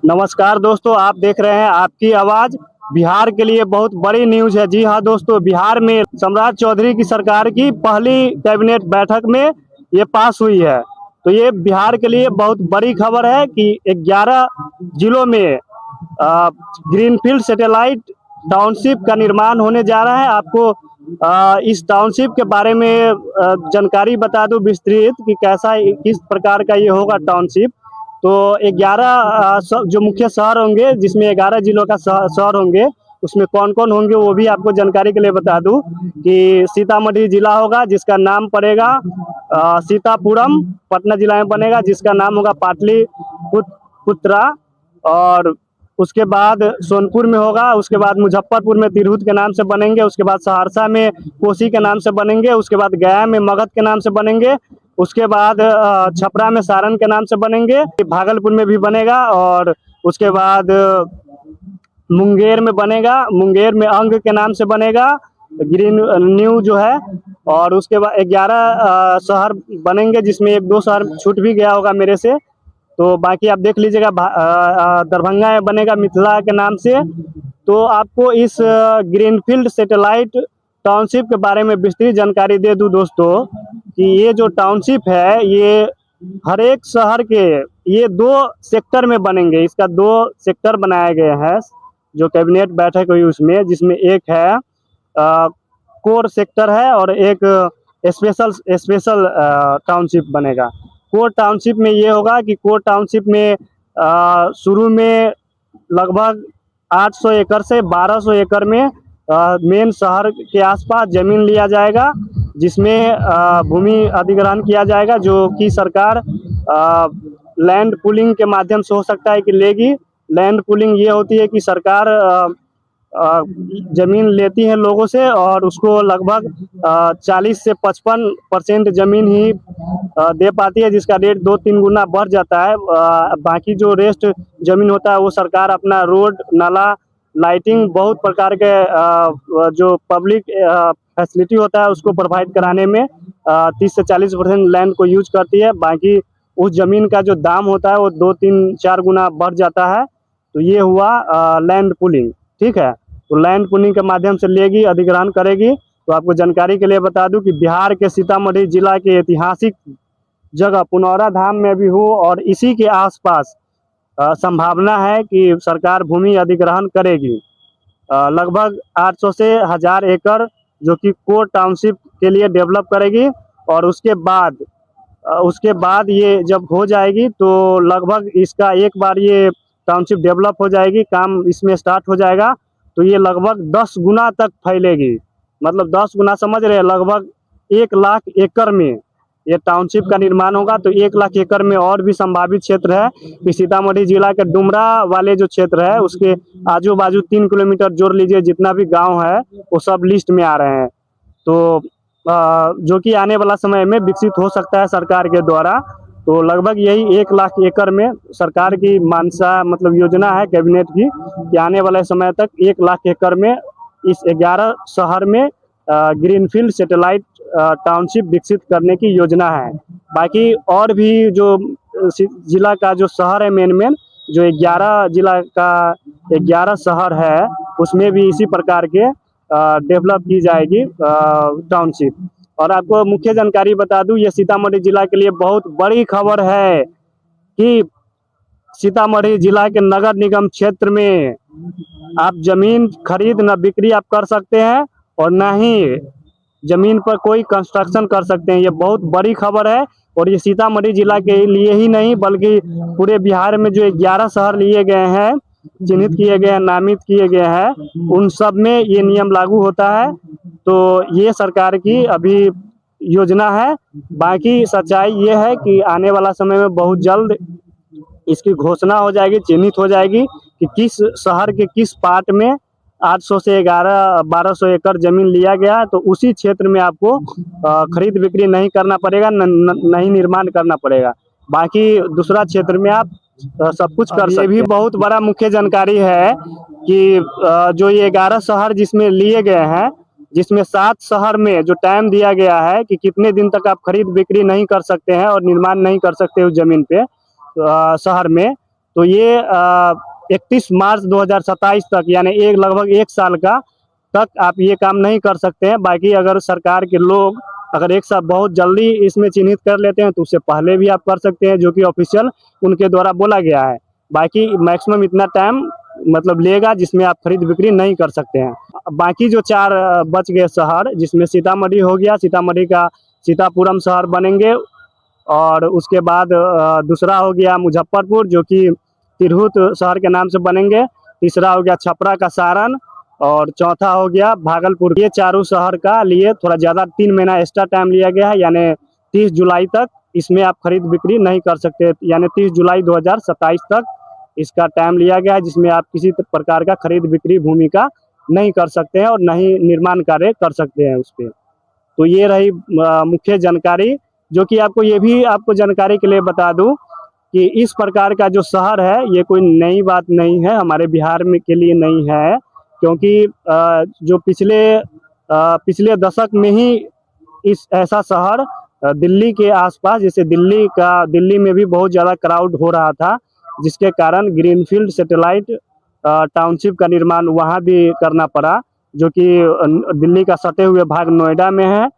नमस्कार दोस्तों, आप देख रहे हैं आपकी आवाज। बिहार के लिए बहुत बड़ी न्यूज है। जी हाँ दोस्तों, बिहार में सम्राट चौधरी की सरकार की पहली कैबिनेट बैठक में ये पास हुई है। तो ये बिहार के लिए बहुत बड़ी खबर है कि 11 जिलों में ग्रीनफील्ड सैटेलाइट टाउनशिप का निर्माण होने जा रहा है। आपको इस टाउनशिप के बारे में जानकारी बता दूं विस्तृत कि कैसा किस प्रकार का ये होगा टाउनशिप। तो 11 जो मुख्य शहर होंगे, जिसमें 11 जिलों का शहर होंगे, उसमें कौन कौन होंगे वो भी आपको जानकारी के लिए बता दूं कि सीतामढ़ी जिला होगा जिसका नाम पड़ेगा सीतापुरम। पटना जिला में बनेगा जिसका नाम होगा पाटलिपुत्रा। और उसके बाद सोनपुर में होगा। उसके बाद मुजफ्फरपुर में तिरहुत के नाम से बनेंगे। उसके बाद सहरसा में कोसी के नाम से बनेंगे। उसके बाद गया में मगध के नाम से बनेंगे। उसके बाद छपरा में सारण के नाम से बनेंगे। भागलपुर में भी बनेगा। और उसके बाद मुंगेर में बनेगा। मुंगेर में अंग के नाम से बनेगा, ग्रीन न्यू जो है। और उसके बाद 11 शहर बनेंगे, जिसमें एक दो शहर छूट भी गया होगा मेरे से, तो बाकी आप देख लीजिएगा। दरभंगा में बनेगा मिथिला के नाम से। तो आपको इस ग्रीनफील्ड सैटेलाइट टाउनशिप के बारे में विस्तृत जानकारी दे दूं दोस्तों कि ये जो टाउनशिप है ये हर एक शहर के ये 2 सेक्टर में बनेंगे। इसका 2 सेक्टर बनाए गए हैं जो कैबिनेट बैठक हुई उसमें, जिसमें एक है कोर सेक्टर है और एक स्पेशल टाउनशिप बनेगा। कोर टाउनशिप में ये होगा कि कोर टाउनशिप में शुरू में लगभग 800 एकड़ से 1200 एकड़ में मेन शहर के आसपास जमीन लिया जाएगा, जिसमें भूमि अधिग्रहण किया जाएगा, जो कि सरकार लैंड पूलिंग के माध्यम से हो सकता है कि लेगी। लैंड पूलिंग ये होती है कि सरकार जमीन लेती है लोगों से और उसको लगभग 40 से 55% जमीन ही दे पाती है, जिसका रेट 2-3 गुना बढ़ जाता है। बाकी जो रेस्ट जमीन होता है वो सरकार अपना रोड, नाला, लाइटिंग, बहुत प्रकार के जो पब्लिक फैसिलिटी होता है उसको प्रोवाइड कराने में 30 से 40% लैंड को यूज करती है। बाकी उस जमीन का जो दाम होता है वो 2-3-4 गुना बढ़ जाता है। तो ये हुआ लैंड पूलिंग, ठीक है। तो लैंड पूलिंग के माध्यम से लेगी, अधिग्रहण करेगी। तो आपको जानकारी के लिए बता दूं कि बिहार के सीतामढ़ी जिला के ऐतिहासिक जगह पुनौरा धाम में भी हो और इसी के आसपास संभावना है कि सरकार भूमि अधिग्रहण करेगी। लगभग 800 से 1000 एकड़ जो कि कोर टाउनशिप के लिए डेवलप करेगी। और उसके बाद ये जब हो जाएगी तो लगभग इसका एक बार ये टाउनशिप डेवलप हो जाएगी, काम इसमें स्टार्ट हो जाएगा, तो ये लगभग 10 गुना तक फैलेगी। मतलब 10 गुना समझ रहे हैं, लगभग 1 लाख एकड़ में ये टाउनशिप का निर्माण होगा। तो 1 लाख एकड़ में और भी संभावित क्षेत्र है कि सीतामढ़ी जिला के डुमरा वाले जो क्षेत्र है उसके आजू बाजू 3 किलोमीटर जोड़ लीजिए, जितना भी गांव है वो सब लिस्ट में आ रहे हैं। तो जो कि आने वाला समय में विकसित हो सकता है सरकार के द्वारा। तो लगभग यही 1 लाख एकड़ में सरकार की मानसा, मतलब योजना है कैबिनेट की कि आने वाले समय तक 1 लाख एकड़ में इस 11 शहर में ग्रीनफील्ड सैटेलाइट टाउनशिप विकसित करने की योजना है। बाकी और भी जो जिला का जो शहर है मेन जो 11 जिला का 11 शहर है उसमें भी इसी प्रकार के डेवलप की जाएगी टाउनशिप। और आपको मुख्य जानकारी बता दूं, ये सीतामढ़ी जिला के लिए बहुत बड़ी खबर है कि सीतामढ़ी जिला के नगर निगम क्षेत्र में आप जमीन खरीद न बिक्री आप कर सकते हैं और न ही जमीन पर कोई कंस्ट्रक्शन कर सकते हैं। ये बहुत बड़ी खबर है और ये सीतामढ़ी जिला के लिए ही नहीं बल्कि पूरे बिहार में जो 11 शहर लिए गए हैं, चिन्हित किए गए हैं, नामित किए गए हैं, उन सब में ये नियम लागू होता है। तो ये सरकार की अभी योजना है। बाकी सच्चाई ये है कि आने वाला समय में बहुत जल्द इसकी घोषणा हो जाएगी, चिन्हित हो जाएगी कि किस शहर के किस पार्ट में 800 से 1200 एकड़ जमीन लिया गया, तो उसी क्षेत्र में आपको खरीद बिक्री नहीं करना पड़ेगा, नहीं निर्माण करना पड़ेगा। बाकी दूसरा क्षेत्र में आप सब कुछ कर सकते हैं। ये भी बहुत बड़ा मुख्य जानकारी है कि जो ये 11 शहर जिसमें लिए गए हैं, जिसमें 7 शहर में जो टाइम दिया गया है कि कितने दिन तक आप खरीद बिक्री नहीं कर सकते हैं और निर्माण नहीं कर सकते उस जमीन पे शहर में, तो ये 31 मार्च 2027 तक, यानी लगभग 1 साल का तक आप ये काम नहीं कर सकते हैं। बाकी अगर सरकार के लोग अगर एक साथ बहुत जल्दी इसमें चिन्हित कर लेते हैं तो उससे पहले भी आप कर सकते हैं, जो कि ऑफिशियल उनके द्वारा बोला गया है। बाकी मैक्सिमम इतना टाइम मतलब लेगा जिसमें आप खरीद बिक्री नहीं कर सकते हैं। बाकी जो 4 बच गए शहर, जिसमें सीतामढ़ी हो गया, सीतामढ़ी का सीतापुरम शहर बनेंगे, और उसके बाद दूसरा हो गया मुजफ्फरपुर, जो कि तिरहुत शहर के नाम से बनेंगे। तीसरा हो गया छपरा का सारण, और चौथा हो गया भागलपुर। ये चारों शहर का लिए थोड़ा ज़्यादा 3 महीना एक्स्ट्रा टाइम लिया गया है, यानी 30 जुलाई तक इसमें आप खरीद बिक्री नहीं कर सकते, यानी 30 जुलाई 2027 तक इसका टाइम लिया गया है, जिसमें आप किसी प्रकार का खरीद बिक्री भूमि का नहीं कर सकते हैं और न ही निर्माण कार्य कर सकते हैं उस पर। तो ये रही मुख्य जानकारी, जो कि आपको जानकारी के लिए बता दूं कि इस प्रकार का जो शहर है ये कोई नई बात नहीं है, हमारे बिहार में के लिए नहीं है, क्योंकि जो पिछले दशक में ही इस ऐसा शहर दिल्ली के आसपास, जैसे दिल्ली में भी बहुत ज़्यादा क्राउड हो रहा था, जिसके कारण ग्रीनफील्ड सैटेलाइट टाउनशिप का निर्माण वहाँ भी करना पड़ा, जो कि दिल्ली का सटे हुए भाग नोएडा में है,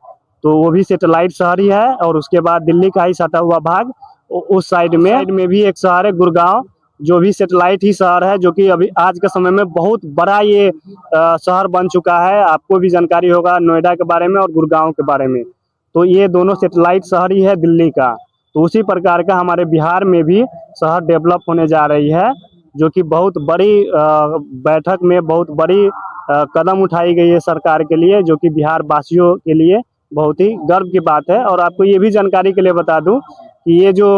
तो वो भी सैटेलाइट शहर ही है। और उसके बाद दिल्ली का ही सटा हुआ भाग उस साइड में भी एक शहर है गुड़गांव, जो भी सैटेलाइट ही शहर है, जो कि अभी आज के समय में बहुत बड़ा ये शहर बन चुका है। आपको भी जानकारी होगा नोएडा के बारे में और गुड़गांव के बारे में। तो ये दोनों सैटेलाइट शहर ही है दिल्ली का। तो उसी प्रकार का हमारे बिहार में भी शहर डेवलप होने जा रही है, जो कि बहुत बड़ी बैठक में बहुत बड़ी कदम उठाई गई है सरकार के लिए, जो कि बिहार वासियों के लिए बहुत ही गर्व की बात है। और आपको ये भी जानकारी के लिए बता दूं कि ये जो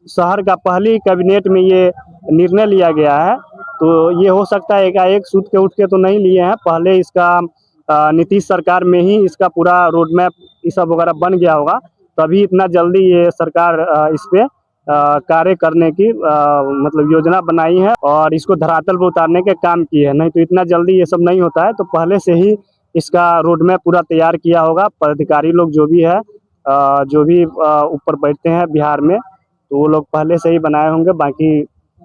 शहर का पहली कैबिनेट में ये निर्णय लिया गया है, तो ये हो सकता है एकाएक सूत के उठ के तो नहीं लिए हैं, पहले इसका नीतीश सरकार में ही इसका पूरा रोड मैप ये सब वगैरह बन गया होगा, तभी इतना जल्दी ये सरकार इस पे कार्य करने की मतलब योजना बनाई है और इसको धरातल पर उतारने के काम की है। नहीं तो इतना जल्दी ये सब नहीं होता है, तो पहले से ही इसका रोड मैप पूरा तैयार किया होगा। पदाधिकारी लोग जो भी है जो भी ऊपर बैठते हैं बिहार में, तो वो लोग पहले से ही बनाए होंगे। बाकी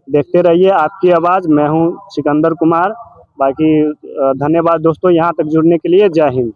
देखते रहिए आपकी आवाज़, मैं हूँ सिकंदर कुमार। बाकी धन्यवाद दोस्तों यहाँ तक जुड़ने के लिए। जय हिंद।